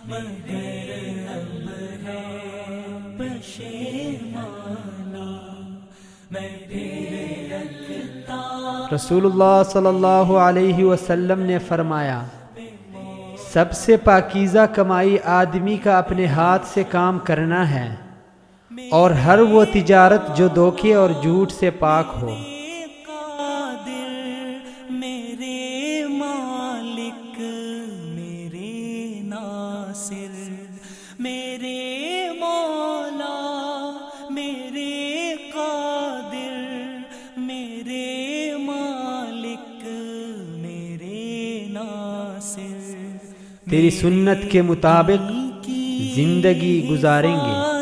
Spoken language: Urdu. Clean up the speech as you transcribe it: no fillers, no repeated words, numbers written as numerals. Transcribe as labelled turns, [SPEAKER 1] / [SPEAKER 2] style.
[SPEAKER 1] مگر اب ہے پشیمانہ میں تیرے رکھتا۔
[SPEAKER 2] رسول اللہ صلی اللہ علیہ وسلم نے فرمایا، سب سے پاکیزہ کمائی آدمی کا اپنے ہاتھ سے کام کرنا ہے، اور ہر وہ تجارت جو دھوکے اور جھوٹ سے پاک ہو۔
[SPEAKER 1] قادر میرے مالک میرے ناصر میرے مولا میرے قادر میرے مالک میرے ناصر،
[SPEAKER 2] تیری سنت کے مطابق زندگی گزاریں گے۔